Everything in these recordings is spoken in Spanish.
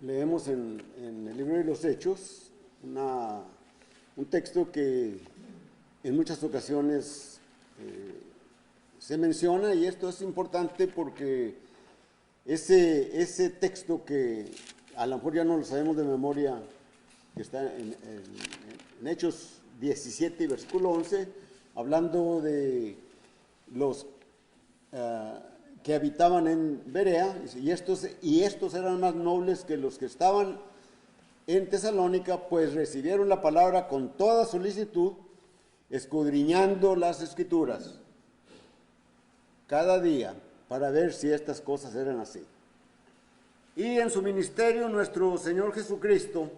Leemos en el libro de los Hechos un texto que en muchas ocasiones se menciona, y esto es importante porque ese texto que a lo mejor ya no lo sabemos de memoria, que está en Hechos 17 y versículo 11, hablando de los que habitaban en Berea, y estos eran más nobles que los que estaban en Tesalónica, pues recibieron la palabra con toda solicitud, escudriñando las Escrituras cada día para ver si estas cosas eran así. Y en su ministerio nuestro Señor Jesucristo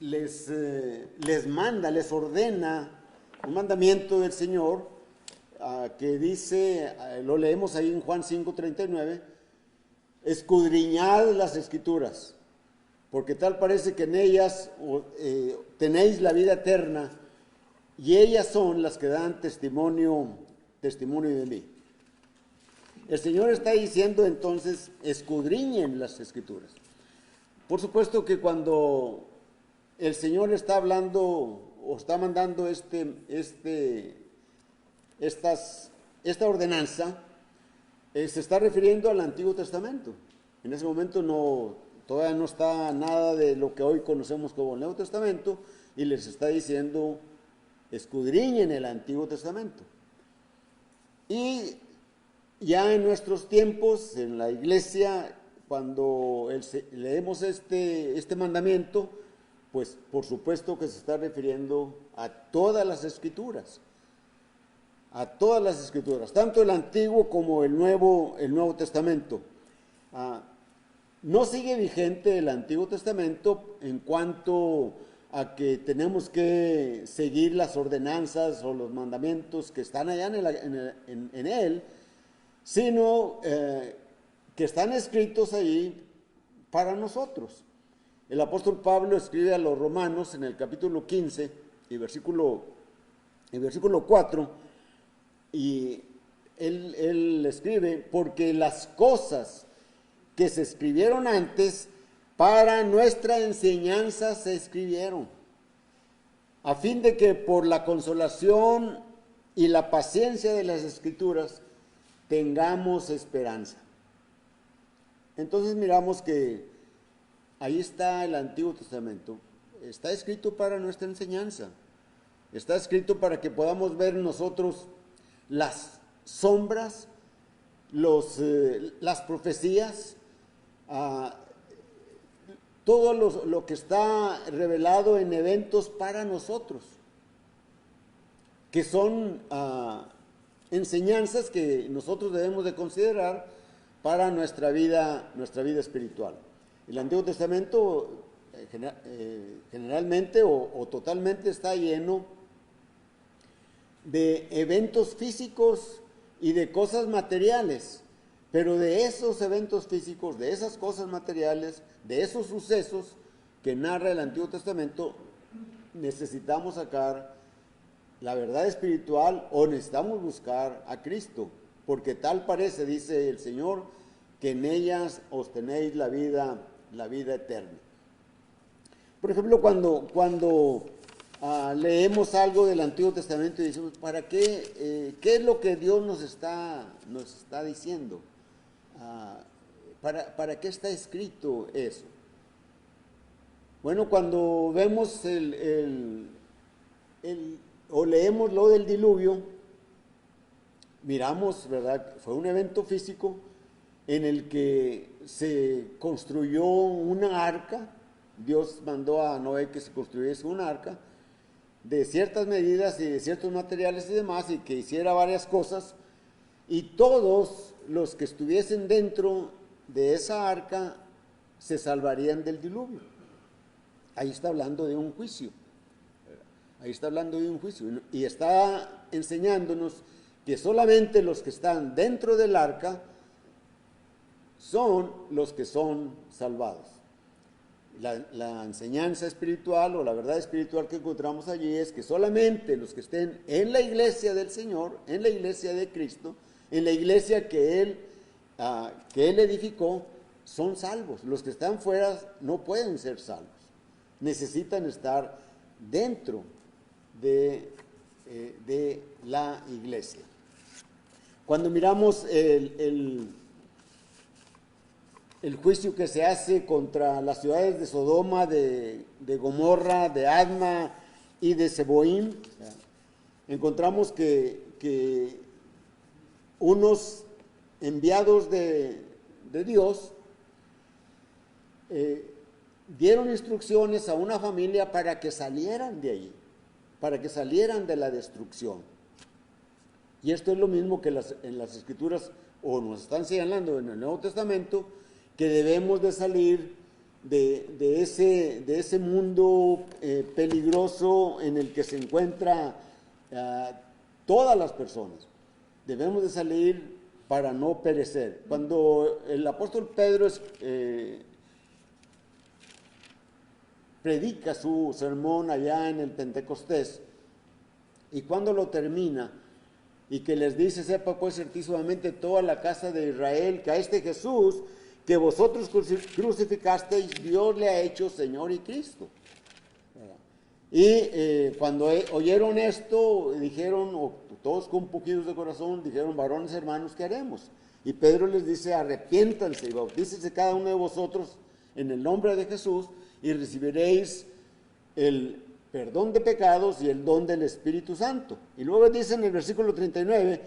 les manda, les ordena un mandamiento del Señor que dice, lo leemos ahí en Juan 5:39, escudriñad las Escrituras, porque tal parece que en ellas tenéis la vida eterna, y ellas son las que dan testimonio de mí. El Señor está diciendo entonces, escudriñen las Escrituras. Por supuesto que cuando el Señor está hablando o está mandando esta ordenanza, se está refiriendo al Antiguo Testamento. En ese momento todavía no está nada de lo que hoy conocemos como el Nuevo Testamento, y les está diciendo, escudriñen el Antiguo Testamento. Y ya en nuestros tiempos, en la iglesia, cuando leemos este mandamiento, pues por supuesto que se está refiriendo a todas las Escrituras. A todas las Escrituras, tanto el Antiguo como el Nuevo Testamento. No sigue vigente el Antiguo Testamento en cuanto a que tenemos que seguir las ordenanzas o los mandamientos que están allá en él, sino que están escritos ahí para nosotros. El apóstol Pablo escribe a los Romanos en el capítulo 15 y versículo 4, y él escribe, porque las cosas que se escribieron antes para nuestra enseñanza se escribieron, a fin de que por la consolación y la paciencia de las Escrituras tengamos esperanza. Entonces miramos que ahí está el Antiguo Testamento, está escrito para nuestra enseñanza, está escrito para que podamos ver nosotros las sombras, las profecías, todo lo que está revelado en eventos para nosotros, que son enseñanzas que nosotros debemos de considerar para nuestra vida espiritual. El Antiguo Testamento generalmente o totalmente está lleno de eventos físicos y de cosas materiales, pero de esos eventos físicos, de esas cosas materiales, de esos sucesos que narra el Antiguo Testamento, necesitamos sacar la verdad espiritual o necesitamos buscar a Cristo, porque tal parece, dice el Señor, que en ellas os tenéis la vida eterna. Por ejemplo, cuando leemos algo del Antiguo Testamento y decimos, ¿para qué? ¿Qué es lo que Dios nos está diciendo? ¿Para qué está escrito eso? Bueno, cuando vemos o leemos lo del diluvio, miramos, ¿verdad? Fue un evento físico en el que se construyó una arca. Dios mandó a Noé que se construyese una arca de ciertas medidas y de ciertos materiales y demás, y que hiciera varias cosas, y todos los que estuviesen dentro de esa arca se salvarían del diluvio. Ahí está hablando de un juicio. Y está enseñándonos que solamente los que están dentro del arca son los que son salvados. La enseñanza espiritual o la verdad espiritual que encontramos allí es que solamente los que estén en la iglesia del Señor, en la iglesia de Cristo, en la iglesia que Él edificó, son salvos. Los que están fuera no pueden ser salvos. Necesitan estar dentro de la iglesia. Cuando miramos el juicio que se hace contra las ciudades de Sodoma, de Gomorra, de Adma y de Zeboim, encontramos que unos enviados de Dios dieron instrucciones a una familia para que salieran de allí, para que salieran de la destrucción. Y esto es lo mismo que en las Escrituras, o nos están señalando en el Nuevo Testamento, que debemos de salir de ese mundo peligroso en el que se encuentra todas las personas. Debemos de salir para no perecer. Cuando el apóstol Pedro predica su sermón allá en el Pentecostés, y cuando lo termina, y que les dice: sepa pues certísimamente toda la casa de Israel, que a este Jesús que vosotros crucificasteis, Dios le ha hecho Señor y Cristo. Y cuando oyeron esto, dijeron, todos compungidos de corazón, dijeron: varones hermanos, ¿qué haremos? Y Pedro les dice: arrepiéntanse y bautícense cada uno de vosotros en el nombre de Jesús, y recibiréis el perdón de pecados y el don del Espíritu Santo. Y luego dice en el versículo 39: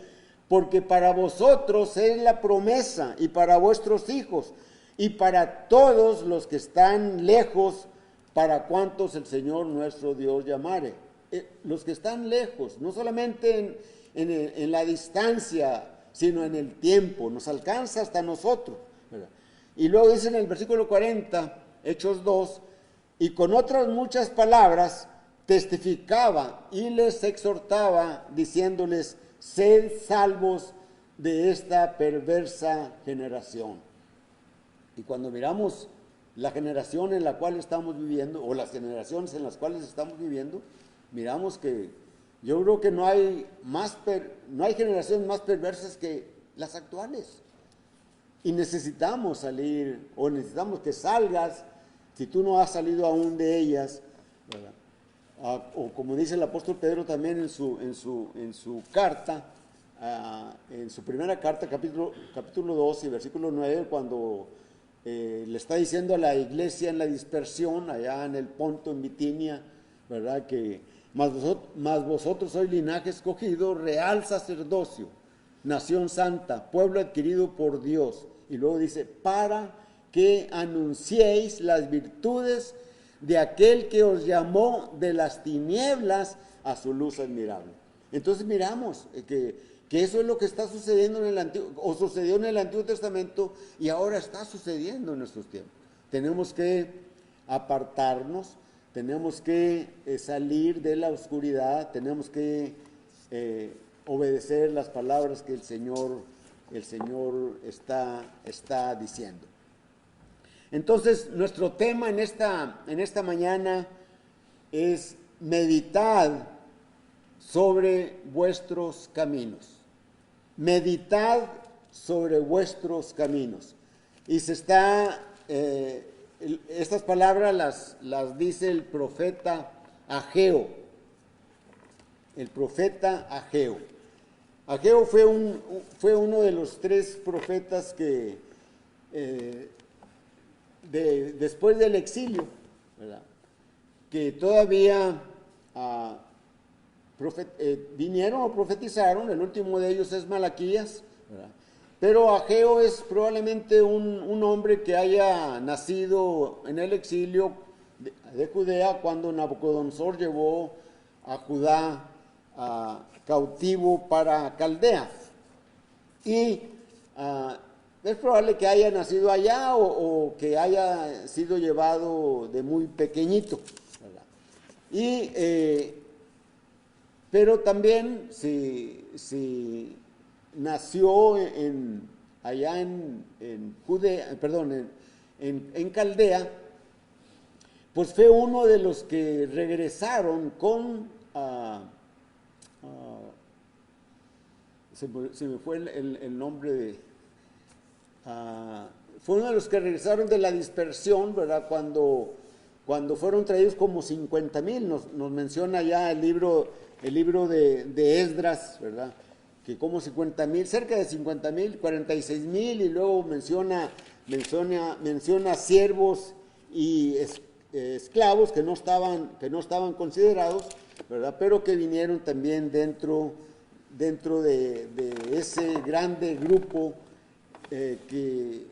porque para vosotros es la promesa, y para vuestros hijos, y para todos los que están lejos, para cuantos el Señor nuestro Dios llamare. Los que están lejos, no solamente en la distancia, sino en el tiempo, nos alcanza hasta nosotros, ¿verdad? Y luego dice en el versículo 40, Hechos 2, y con otras muchas palabras testificaba y les exhortaba, diciéndoles: sed salvos de esta perversa generación. Y cuando miramos la generación en la cual estamos viviendo, o las generaciones en las cuales estamos viviendo, miramos que yo creo que no hay generaciones más perversas que las actuales. Y necesitamos salir, o necesitamos que salgas, si tú no has salido aún de ellas, ¿verdad? O como dice el apóstol Pedro también en su carta, en su primera carta, capítulo 2 y versículo 9, cuando le está diciendo a la iglesia en la dispersión, allá en el Ponto, en Bitinia, ¿verdad? Que mas vosotros sois linaje escogido, real sacerdocio, nación santa, pueblo adquirido por Dios. Y luego dice: para que anunciéis las virtudes de aquel que os llamó de las tinieblas a su luz admirable. Entonces miramos que eso es lo que está sucediendo sucedió en el Antiguo Testamento, y ahora está sucediendo en nuestros tiempos. Tenemos que apartarnos, tenemos que salir de la oscuridad, tenemos que obedecer las palabras que el Señor está diciendo. Entonces, nuestro tema en esta mañana es: meditad sobre vuestros caminos. Meditad sobre vuestros caminos. Y estas palabras las dice el profeta Ageo. El profeta Ageo. Ageo fue uno de los 3 profetas que después del exilio, ¿verdad?, que todavía vinieron o profetizaron. El último de ellos es Malaquías, ¿verdad? Pero Ageo es probablemente un hombre que haya nacido en el exilio de Judea, cuando Nabucodonosor llevó a Judá cautivo para Caldea. Y es probable que haya nacido allá o que haya sido llevado de muy pequeñito, ¿verdad? Pero también si nació allá en Judea, perdón, en Caldea, pues fue uno de los que regresaron con se me fue el nombre fue uno de los que regresaron de la dispersión, ¿verdad? Cuando fueron traídos como 50,000, nos menciona ya el libro de Esdras, ¿verdad? Que como 50,000, cerca de 50,000, 46,000, y luego menciona siervos y esclavos que no estaban considerados, ¿verdad? Pero que vinieron también dentro de ese grande grupo que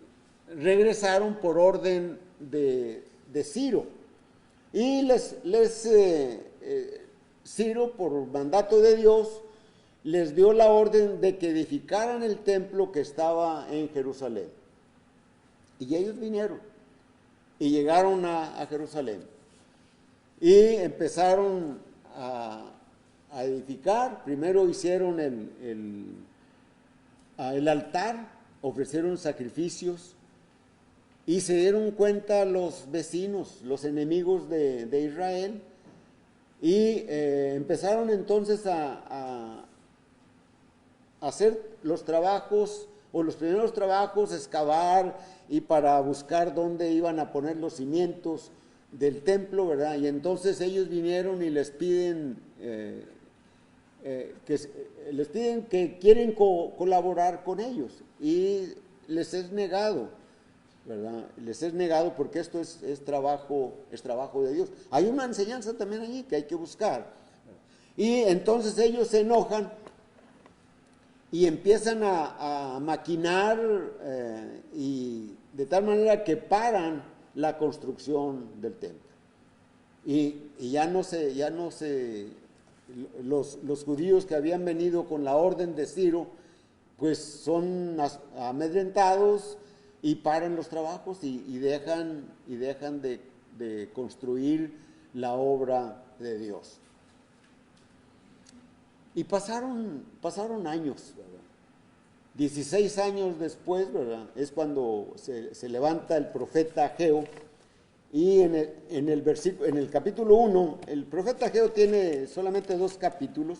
regresaron por orden de Ciro. Y Ciro, por mandato de Dios, les dio la orden de que edificaran el templo que estaba en Jerusalén. Y ellos vinieron y llegaron a Jerusalén y empezaron a edificar. Primero hicieron el altar, ofrecieron sacrificios, y se dieron cuenta los vecinos, los enemigos de Israel, y empezaron entonces a hacer los trabajos, o los primeros trabajos, excavar, y para buscar dónde iban a poner los cimientos del templo, ¿verdad? Y entonces ellos vinieron y les piden que quieren colaborar con ellos, y les es negado, ¿verdad? Les es negado porque esto es trabajo de Dios. Hay una enseñanza también allí que hay que buscar. Y entonces ellos se enojan y empiezan a maquinar, y de tal manera que paran la construcción del templo. Y ya no se los judíos que habían venido con la orden de Ciro, pues son amedrentados y paran los trabajos y dejan de construir la obra de Dios. Y pasaron años, ¿verdad? 16 años después, ¿verdad? Es cuando se levanta el profeta Ageo, y en el capítulo 1, el profeta Ageo tiene solamente 2 capítulos,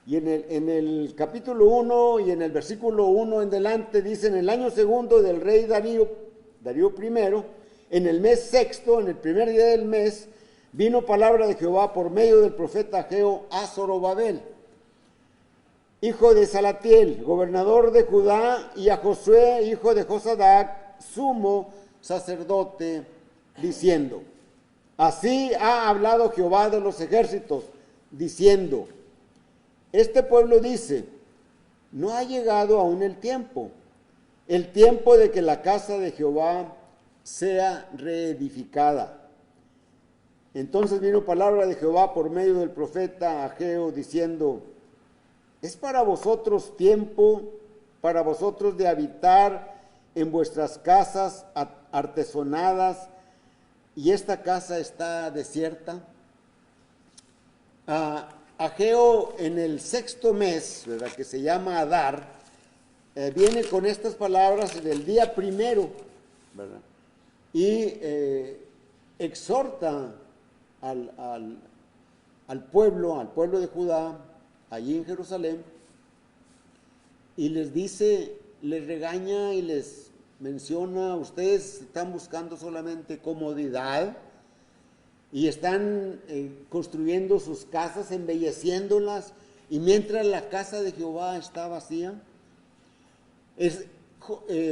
y en el capítulo 1 y en el versículo 1 en delante dice: en el año segundo del rey Darío I, en el mes sexto, en el primer día del mes, vino palabra de Jehová por medio del profeta Ageo a Zorobabel, hijo de Salatiel, gobernador de Judá, y a Josué, hijo de Josadac, sumo sacerdote, diciendo: así ha hablado Jehová de los ejércitos, diciendo: este pueblo dice, no ha llegado aún el tiempo de que la casa de Jehová sea reedificada. Entonces vino palabra de Jehová por medio del profeta Ageo, diciendo: es para vosotros tiempo, para vosotros de habitar en vuestras casas artesonadas, y esta casa está desierta. Ageo, en el sexto mes, ¿verdad?, que se llama Adar, viene con estas palabras del día primero, ¿verdad? Y exhorta al pueblo de Judá, allí en Jerusalén, y les dice, les regaña y les menciona: ustedes están buscando solamente comodidad, y están construyendo sus casas, embelleciéndolas, y mientras la casa de Jehová está vacía.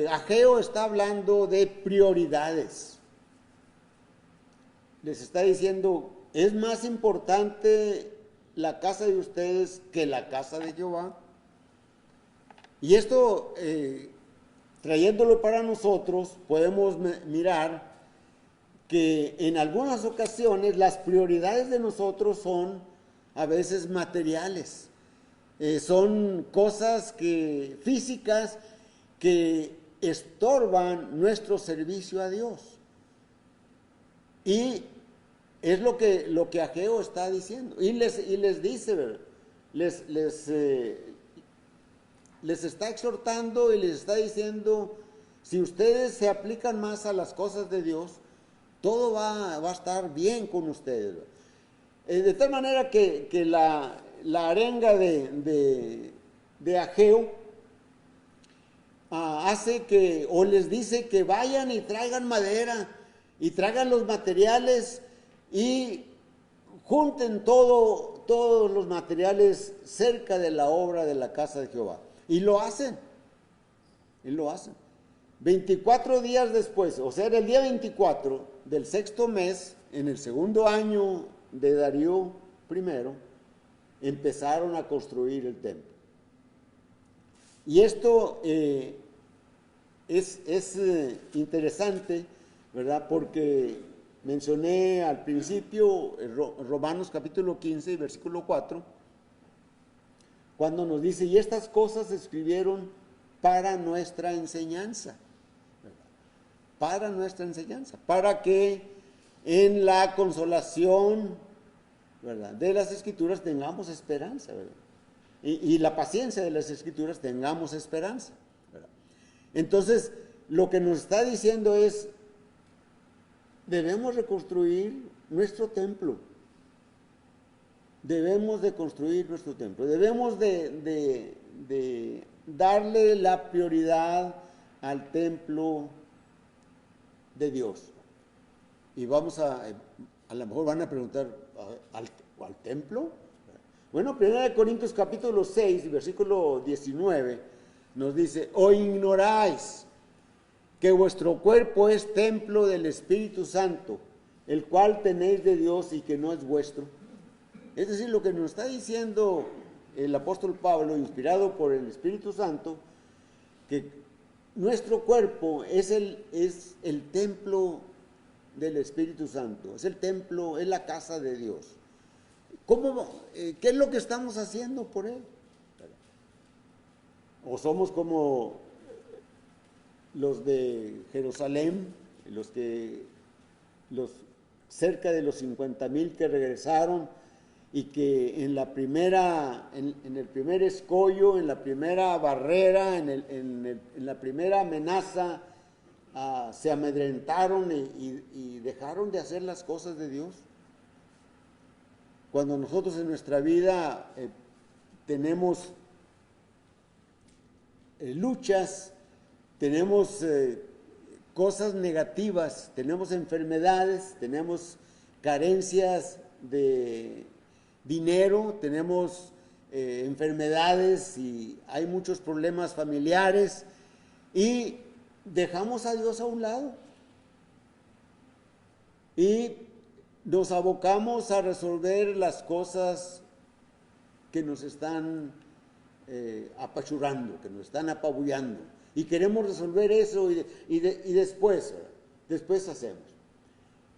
Ageo está hablando de prioridades. Les está diciendo: es más importante la casa de ustedes que la casa de Jehová. Y esto, trayéndolo para nosotros, podemos mirar que en algunas ocasiones las prioridades de nosotros son a veces materiales, son cosas físicas que estorban nuestro servicio a Dios. Y es lo que Ageo está diciendo, y les dice, les está exhortando y les está diciendo: si ustedes se aplican más a las cosas de Dios, todo va a estar bien con ustedes. De tal manera que la arenga de Ageo hace que, o les dice que vayan y traigan madera, y traigan los materiales, y junten todos los materiales cerca de la obra de la casa de Jehová. Y lo hacen. 24 días después, o sea, era el día 24 del sexto mes, en el segundo año de Darío I, empezaron a construir el templo. Y esto es interesante, ¿verdad? Porque mencioné al principio Romanos capítulo 15, versículo 4, cuando nos dice, y estas cosas se escribieron para nuestra enseñanza, ¿verdad? Para nuestra enseñanza, para que en la consolación, ¿verdad?, de las Escrituras tengamos esperanza, ¿verdad? Y la paciencia de las Escrituras tengamos esperanza, ¿verdad? Entonces, lo que nos está diciendo es, debemos reconstruir nuestro templo. Debemos de construir nuestro templo. Debemos de darle la prioridad al templo de Dios. Y vamos a lo mejor van a preguntar, ¿al templo? Bueno, 1 Corintios capítulo 6, versículo 19, nos dice, ¿o ignoráis que vuestro cuerpo es templo del Espíritu Santo, el cual tenéis de Dios y que no es vuestro? Es decir, lo que nos está diciendo el apóstol Pablo, inspirado por el Espíritu Santo, que nuestro cuerpo es el templo del Espíritu Santo, es el templo, es la casa de Dios. ¿Qué es lo que estamos haciendo por él? ¿O somos como los de Jerusalén, cerca de los 50,000 que regresaron y que en el primer escollo, en la primera barrera, en la primera amenaza, se amedrentaron y dejaron de hacer las cosas de Dios? Cuando nosotros en nuestra vida tenemos luchas, tenemos cosas negativas, tenemos enfermedades, tenemos carencias de dinero, tenemos enfermedades y hay muchos problemas familiares y dejamos a Dios a un lado y nos abocamos a resolver las cosas que nos están apachurrando, que nos están apabullando, y queremos resolver eso y después hacemos,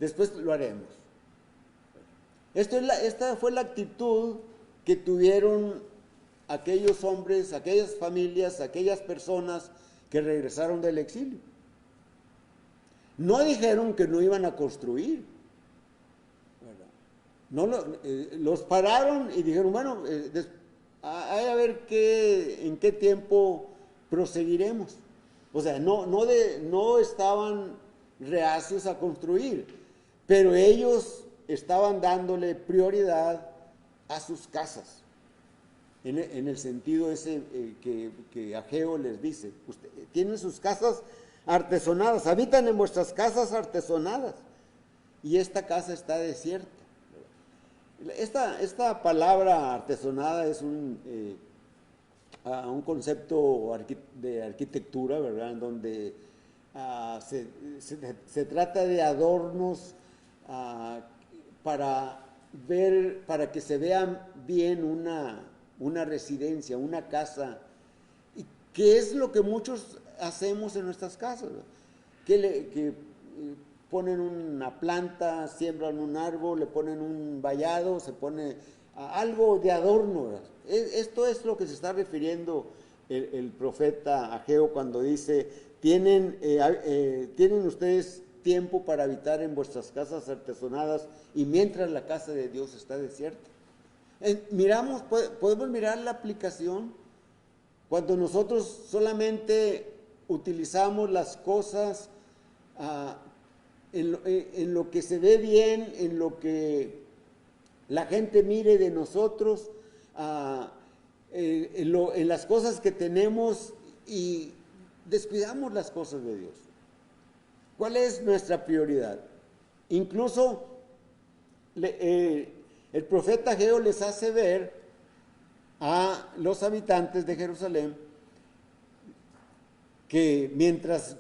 después lo haremos. Esta fue la actitud que tuvieron aquellos hombres, aquellas familias, aquellas personas que regresaron del exilio. No dijeron que no iban a construir. Los pararon y dijeron, bueno, a ver en qué tiempo proseguiremos. O sea, no estaban reacios a construir, pero ellos estaban dándole prioridad a sus casas, en el sentido ese que Ageo les dice, tienen sus casas artesonadas, habitan en vuestras casas artesonadas, y esta casa está desierta. Esta palabra artesonada es un concepto de arquitectura, ¿verdad?, en donde se trata de adornos para que se vea bien una residencia, una casa, y que es lo que muchos hacemos en nuestras casas, ¿verdad? Que ponen una planta, siembran un árbol, le ponen un vallado, se pone algo de adorno, ¿verdad? Esto es lo que se está refiriendo el profeta Ageo cuando dice, tienen ustedes tiempo para habitar en vuestras casas artesonadas y mientras la casa de Dios está desierta. Podemos mirar la aplicación cuando nosotros solamente utilizamos las cosas en lo que se ve bien, en lo que la gente mire de nosotros, en las cosas que tenemos, y descuidamos las cosas de Dios. ¿Cuál es nuestra prioridad? Incluso el profeta Ageo les hace ver a los habitantes de Jerusalén que mientras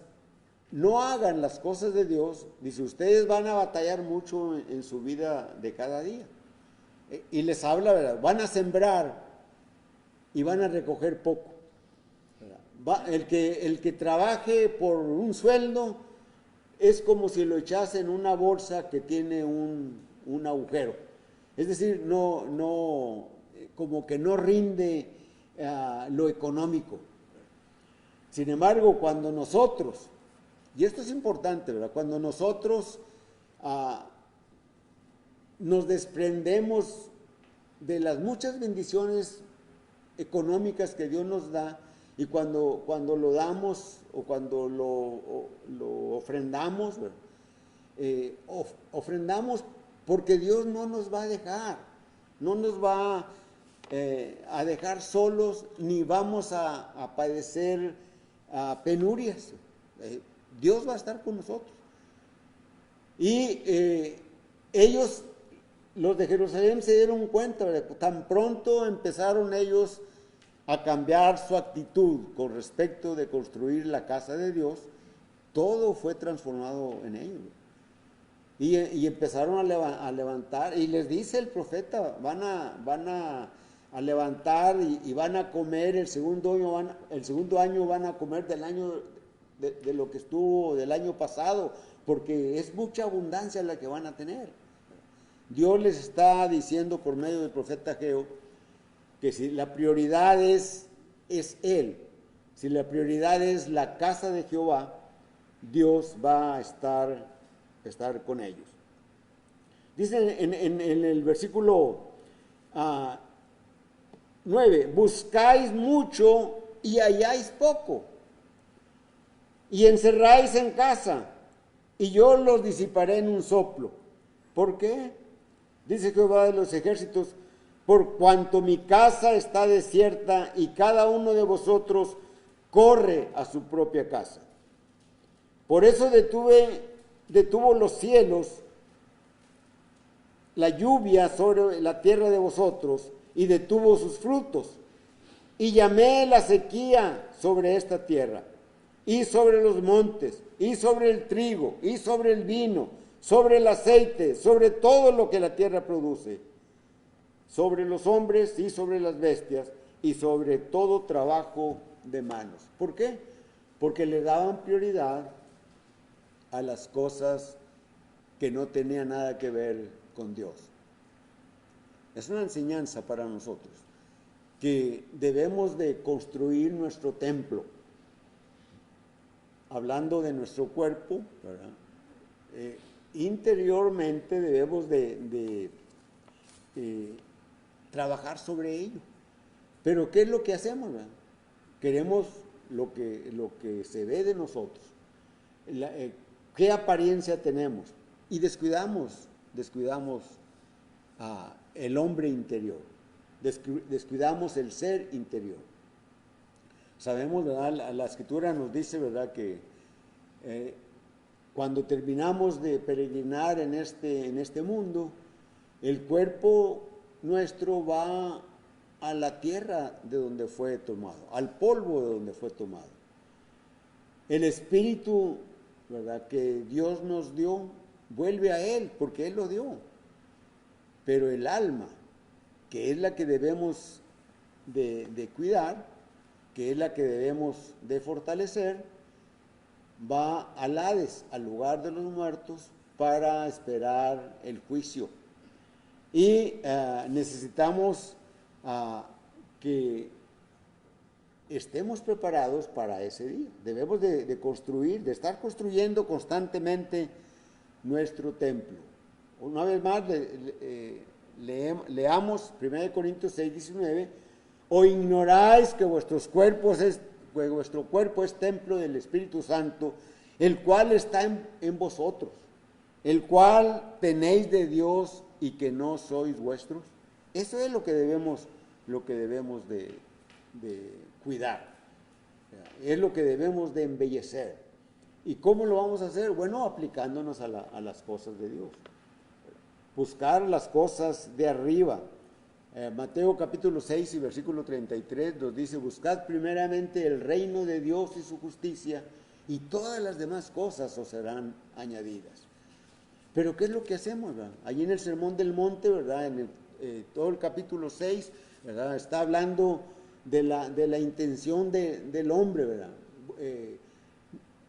no hagan las cosas de Dios, dice, ustedes van a batallar mucho en su vida de cada día. Y les habla, ¿verdad? Van a sembrar y van a recoger poco. El que trabaje por un sueldo es como si lo echase en una bolsa que tiene un agujero. Es decir, como que no rinde lo económico. Sin embargo, cuando nosotros, y esto es importante, ¿verdad? Cuando nosotros nos desprendemos de las muchas bendiciones económicas que Dios nos da, y cuando lo damos o cuando lo ofrendamos, ofrendamos porque Dios no nos va a dejar, no nos va a dejar solos, ni vamos a padecer penurias. Dios va a estar con nosotros. Y ellos, los de Jerusalén, se dieron cuenta, ¿verdad? Tan pronto empezaron ellos a cambiar su actitud con respecto de construir la casa de Dios, todo fue transformado en ellos. Y empezaron a levantar, y les dice el profeta, van a levantar y van a comer el segundo año van a comer del año de lo que estuvo del año pasado, porque es mucha abundancia la que van a tener. Dios les está diciendo por medio del profeta Ageo que si la prioridad es Él, si la prioridad es la casa de Jehová, Dios va a estar con ellos. Dice en el versículo 9, buscáis mucho y halláis poco, y encerráis en casa, y yo los disiparé en un soplo. ¿Por qué? Dice Jehová de los ejércitos, por cuanto mi casa está desierta y cada uno de vosotros corre a su propia casa. Por eso detuvo los cielos la lluvia sobre la tierra de vosotros y detuvo sus frutos. Y llamé la sequía sobre esta tierra, y sobre los montes, y sobre el trigo, y sobre el vino, sobre el aceite, sobre todo lo que la tierra produce, sobre los hombres y sobre las bestias, y sobre todo trabajo de manos. ¿Por qué? Porque le daban prioridad a las cosas que no tenían nada que ver con Dios. Es una enseñanza para nosotros, que debemos de construir nuestro templo, hablando de nuestro cuerpo, ¿verdad? Interiormente debemos de trabajar sobre ello. Pero ¿qué es lo que hacemos, verdad? Queremos lo que se ve de nosotros, qué apariencia tenemos, y descuidamos el hombre interior, descuidamos el ser interior. Sabemos, ¿verdad? La Escritura nos dice, ¿verdad?, que cuando terminamos de peregrinar en este mundo, el cuerpo nuestro va a la tierra de donde fue tomado, al polvo de donde fue tomado. El espíritu, ¿verdad?, que Dios nos dio, vuelve a Él, porque Él lo dio. Pero el alma, que es la que debemos de cuidar, que es la que debemos de fortalecer, va al Hades, al lugar de los muertos, para esperar el juicio. Y necesitamos que estemos preparados para ese día. Debemos de construir, de estar construyendo constantemente nuestro templo. Una vez más, leamos 1 Corintios 6, 19, o ignoráis que vuestro cuerpo es templo del Espíritu Santo, el cual está en vosotros, el cual tenéis de Dios y que no sois vuestros. Eso es lo que debemos de cuidar. Es lo que debemos de embellecer. ¿Y cómo lo vamos a hacer? Bueno, aplicándonos a las cosas de Dios. Buscar las cosas de arriba. Mateo capítulo 6 y versículo 33 nos dice: buscad primeramente el reino de Dios y su justicia, y todas las demás cosas os serán añadidas. Pero ¿qué es lo que hacemos, verdad? Allí en el Sermón del Monte, ¿verdad? Todo el capítulo 6, ¿verdad? Está hablando de la intención del hombre, ¿verdad?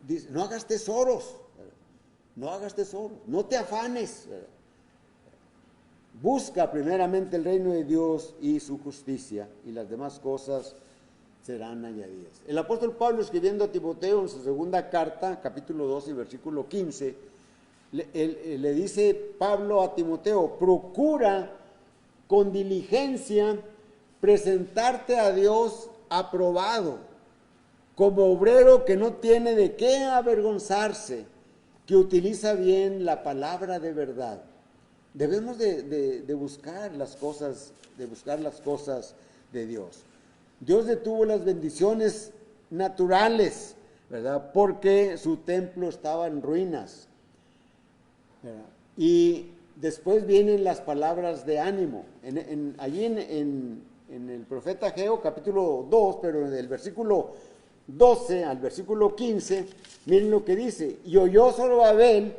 Dice: no hagas tesoros, ¿verdad? No hagas tesoros, no te afanes, ¿verdad? Busca primeramente el reino de Dios y su justicia, y las demás cosas serán añadidas. El apóstol Pablo, escribiendo a Timoteo en su segunda carta, capítulo 2 y versículo 15, le dice Pablo a Timoteo: procura con diligencia presentarte a Dios aprobado, como obrero que no tiene de qué avergonzarse, que utiliza bien la palabra de verdad. Debemos de buscar las cosas, de Dios. Dios detuvo las bendiciones naturales, ¿verdad? Porque su templo estaba en ruinas, ¿verdad? Y después vienen las palabras de ánimo. Allí en el profeta Ageo, capítulo 2, pero en el versículo 12 al versículo 15, miren lo que dice: y oyó Zorobabel,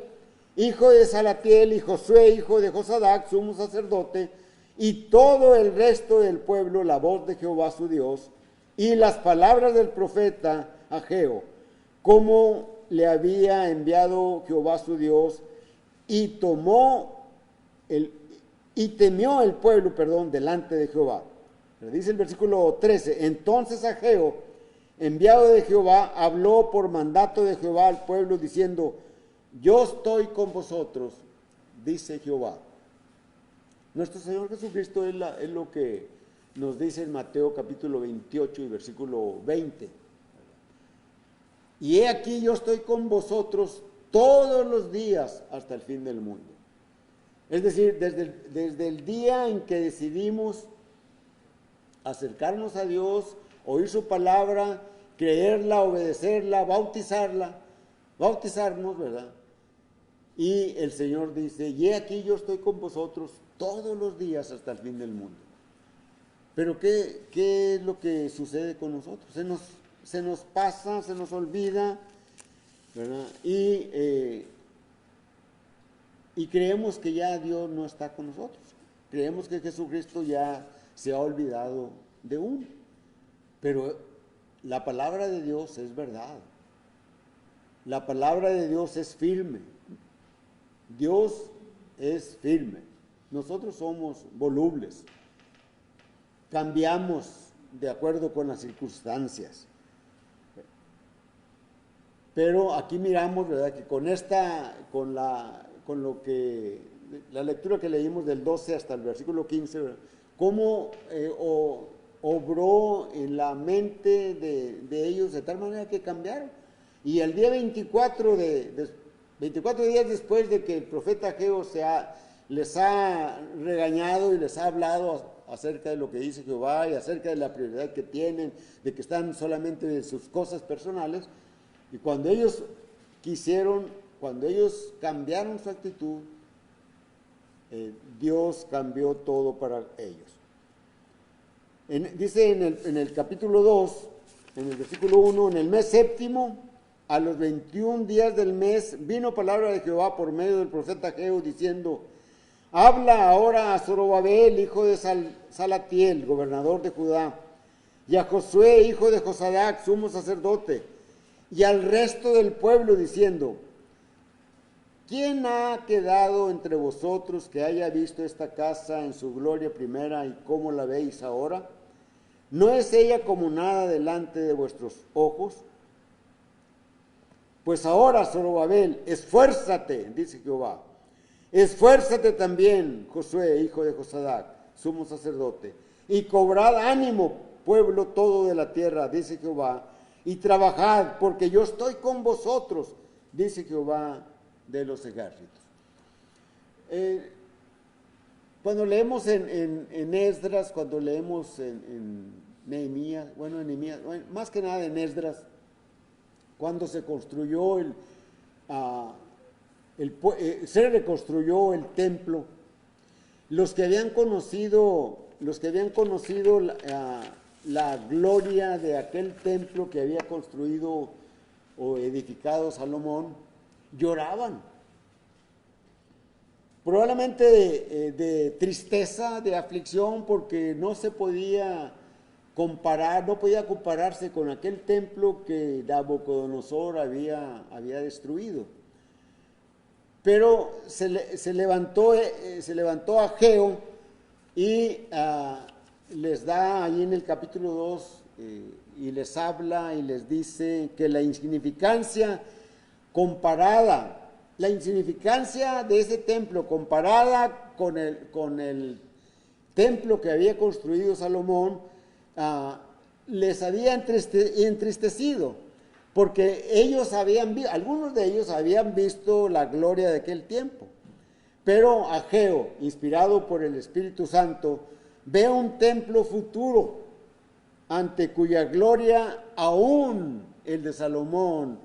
hijo de Salatiel, y Josué, hijo de Josadac, sumo sacerdote, y todo el resto del pueblo, la voz de Jehová su Dios, y las palabras del profeta Ageo, como le había enviado Jehová su Dios, y temió el pueblo, delante de Jehová. Pero dice el versículo 13: entonces Ageo, enviado de Jehová, habló por mandato de Jehová al pueblo, diciendo: yo estoy con vosotros, dice Jehová. Nuestro Señor Jesucristo es lo que nos dice en Mateo capítulo 28 y versículo 20. Y he aquí, yo estoy con vosotros todos los días hasta el fin del mundo. Es decir, desde el día en que decidimos acercarnos a Dios, oír su palabra, creerla, obedecerla, bautizarnos, ¿verdad? Y el Señor dice: y he aquí, yo estoy con vosotros todos los días hasta el fin del mundo. Pero ¿qué es lo que sucede con nosotros? Se nos pasa, se nos olvida, ¿verdad? Y creemos que ya Dios no está con nosotros. Creemos que Jesucristo ya se ha olvidado de uno. Pero la palabra de Dios es verdad. La palabra de Dios es firme. Dios es firme. Nosotros somos volubles. Cambiamos de acuerdo con las circunstancias. Pero aquí miramos, ¿verdad?, que con la lectura que leímos del 12 hasta el versículo 15, ¿verdad?, cómo obró en la mente de ellos de tal manera que cambiaron. Y el día 24 días después de que el profeta Ageo les ha regañado y les ha hablado acerca de lo que dice Jehová y acerca de la prioridad que tienen, de que están solamente en sus cosas personales, y cuando ellos cambiaron su actitud, Dios cambió todo para ellos. Dice en el capítulo 2, en el versículo 1: en el mes séptimo, a los 21 días del mes, vino palabra de Jehová por medio del profeta Ageo, diciendo: habla ahora a Zorobabel, hijo de Salatiel, gobernador de Judá, y a Josué, hijo de Josadac, sumo sacerdote, y al resto del pueblo, diciendo: ¿quién ha quedado entre vosotros que haya visto esta casa en su gloria primera y cómo la veis ahora? ¿No es ella como nada delante de vuestros ojos? Pues ahora, Zorobabel, esfuérzate, dice Jehová. Esfuérzate también, Josué, hijo de Josadac, sumo sacerdote, y cobrad ánimo, pueblo todo de la tierra, dice Jehová, y trabajad, porque yo estoy con vosotros, dice Jehová de los ejércitos. Cuando leemos en Esdras, cuando leemos en Nehemías, más que nada en Esdras, cuando se construyó se reconstruyó el templo. Los que habían conocido la gloria de aquel templo que había construido o edificado Salomón, lloraban. Probablemente de tristeza, de aflicción, porque no se podía comparar, no podía compararse con aquel templo que Nabucodonosor había destruido. Pero se levantó Ageo y les da ahí en el capítulo 2 y les habla y les dice que la insignificancia de ese templo comparada con el templo que había construido Salomón, les había entristecido, porque algunos de ellos habían visto la gloria de aquel tiempo. Pero Ageo, inspirado por el Espíritu Santo, ve un templo futuro, ante cuya gloria aún el de Salomón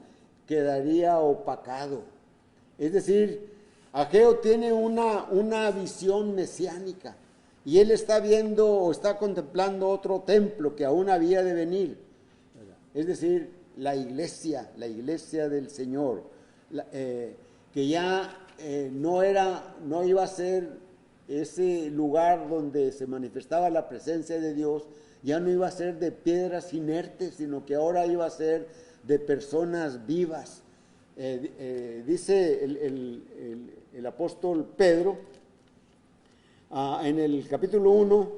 quedaría opacado. Es decir, Ageo tiene una visión mesiánica, y él está viendo o está contemplando otro templo que aún había de venir. Es decir, la iglesia del Señor, que ya no iba a ser ese lugar donde se manifestaba la presencia de Dios, ya no iba a ser de piedras inertes, sino que ahora iba a ser de personas vivas. Dice el apóstol Pedro en el capítulo 1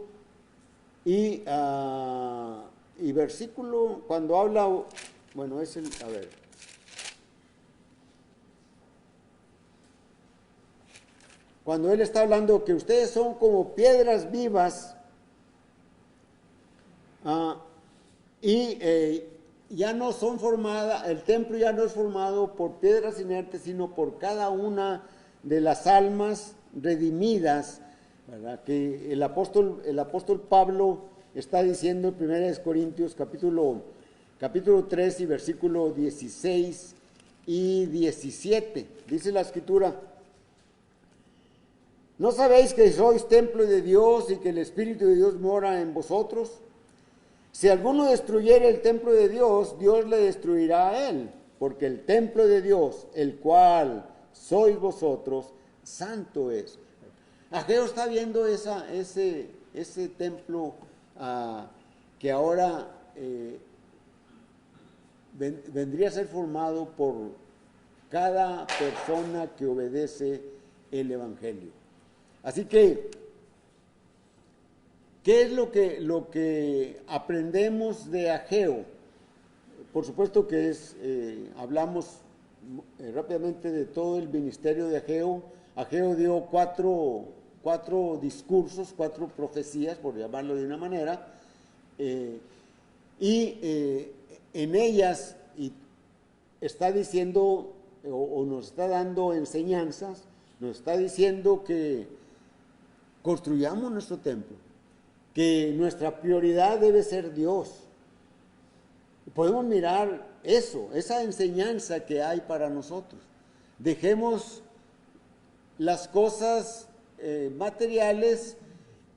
y versículo, cuando habla, cuando él está hablando que ustedes son como piedras vivas, ya no son formadas, el templo ya no es formado por piedras inertes, sino por cada una de las almas redimidas, ¿verdad? Que el apóstol Pablo está diciendo en 1 Corintios capítulo 3 y versículo 16 y 17. Dice la Escritura: ¿no sabéis que sois templo de Dios y que el Espíritu de Dios mora en vosotros? Si alguno destruyere el templo de Dios, Dios le destruirá a él, porque el templo de Dios, el cual sois vosotros, santo es. Ageo está viendo ese templo que ahora vendría a ser formado por cada persona que obedece el Evangelio. Así que, ¿qué es lo que aprendemos de Ageo? Por supuesto que hablamos rápidamente de todo el ministerio de Ageo. Ageo dio cuatro discursos, 4 profecías, por llamarlo de una manera, en ellas está diciendo o nos está dando enseñanzas, nos está diciendo que construyamos nuestro templo, que nuestra prioridad debe ser Dios. Podemos mirar esa enseñanza que hay para nosotros. Dejemos las cosas materiales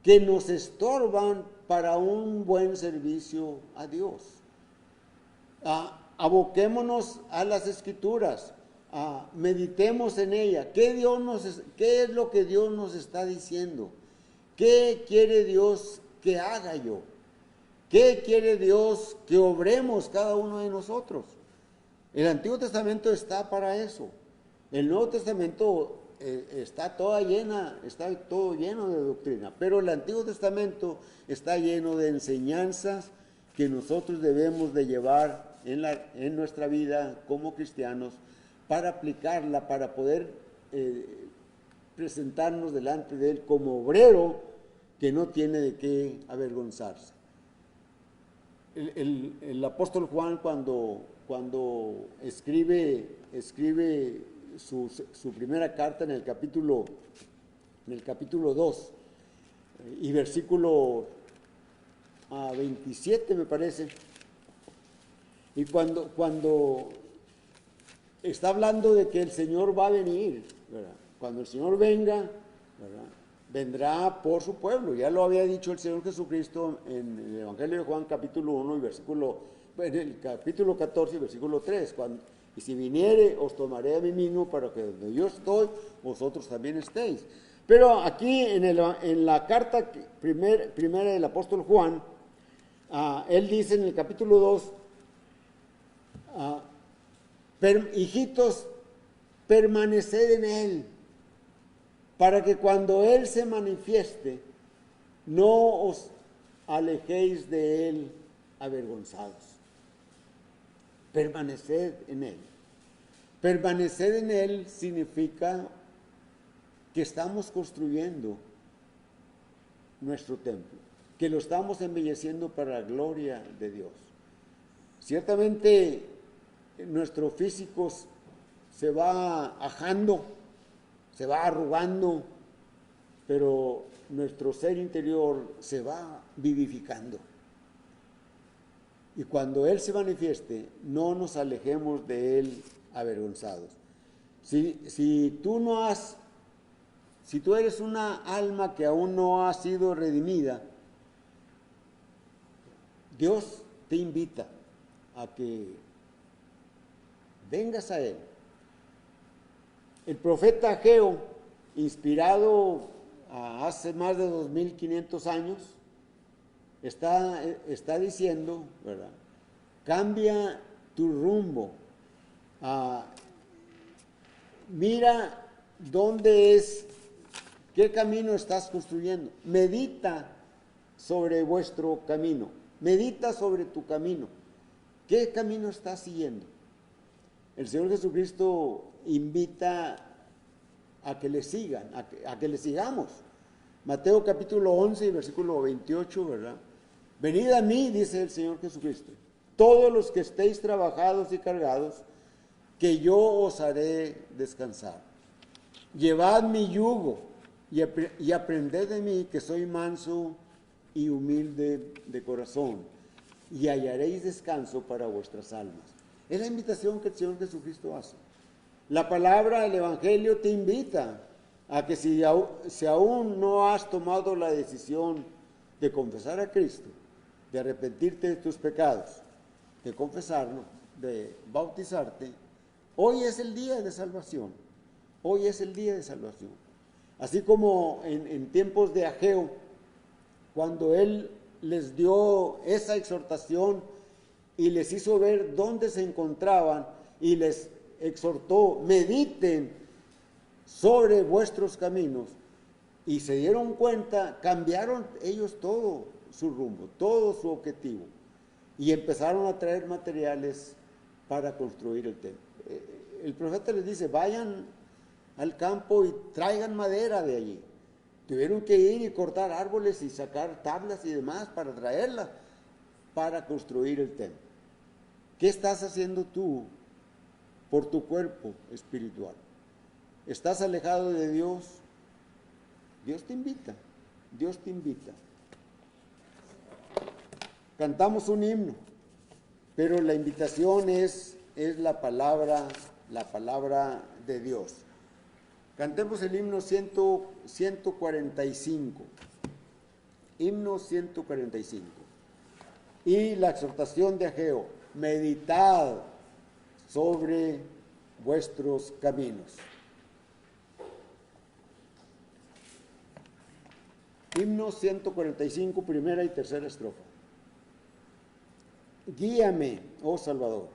que nos estorban para un buen servicio a Dios. Aboquémonos a las Escrituras, meditemos en ella. ¿Qué es lo que Dios nos está diciendo? ¿Qué quiere Dios que haga yo? ¿Qué quiere Dios que obremos cada uno de nosotros? El Antiguo Testamento está para eso. El Nuevo Testamento está todo lleno de doctrina, pero el Antiguo Testamento está lleno de enseñanzas que nosotros debemos de llevar en nuestra vida como cristianos para aplicarla, para poder presentarnos delante de Él como obrero que no tiene de qué avergonzarse. El apóstol Juan cuando escribe su primera carta en el capítulo 2 y versículo 27, me parece. Y cuando está hablando de que el Señor va a venir, ¿verdad? Cuando el Señor venga, ¿verdad? Vendrá por su pueblo. Ya lo había dicho el Señor Jesucristo en el Evangelio de Juan capítulo 1 y en el capítulo 14 y versículo 3. Y si viniere, os tomaré a mí mismo para que donde yo estoy, vosotros también estéis. Pero aquí en la carta primera del apóstol Juan, él dice en el capítulo 2, hijitos, permaneced en Él, para que cuando Él se manifieste, no os alejéis de Él avergonzados. Permaneced en Él. Permanecer en Él significa que estamos construyendo nuestro templo, que lo estamos embelleciendo para la gloria de Dios. Ciertamente nuestro físico se va ajando, se va arrugando, pero nuestro ser interior se va vivificando. Y cuando Él se manifieste, no nos alejemos de Él avergonzados. Si tú eres una alma que aún no ha sido redimida, Dios te invita a que vengas a Él. El profeta Ageo, inspirado hace más de 2500 años, está diciendo, ¿verdad? Cambia tu rumbo. Mira dónde es, qué camino estás construyendo. Medita sobre vuestro camino. Medita sobre tu camino. ¿Qué camino estás siguiendo? El Señor Jesucristo invita a que le sigan, a que le sigamos. Mateo capítulo 11 y versículo 28, ¿verdad? Venid a mí, dice el Señor Jesucristo, todos los que estéis trabajados y cargados, que yo os haré descansar. Llevad mi yugo y aprended de mí, que soy manso y humilde de corazón, y hallaréis descanso para vuestras almas. Es la invitación que el Señor Jesucristo hace. La palabra, el Evangelio te invita a que si aún no has tomado la decisión de confesar a Cristo, de arrepentirte de tus pecados, de confesarlo, de bautizarte, hoy es el día de salvación. Hoy es el día de salvación. Así como en tiempos de Ageo, cuando él les dio esa exhortación y les hizo ver dónde se encontraban y les exhortó, mediten sobre vuestros caminos, y se dieron cuenta, cambiaron ellos todo su rumbo, todo su objetivo, y empezaron a traer materiales para construir el templo. El profeta les dice, vayan al campo y traigan madera de allí. Tuvieron que ir y cortar árboles y sacar tablas y demás para traerlas, para construir el templo. ¿Qué estás haciendo tú por tu cuerpo espiritual? ¿Estás alejado de Dios? Dios te invita, Dios te invita. Cantamos un himno, pero la invitación es la palabra de Dios. Cantemos el himno 145, himno 145, y la exhortación de Ageo, meditad sobre vuestros caminos. Himno 145, primera y tercera estrofa. Guíame, oh Salvador.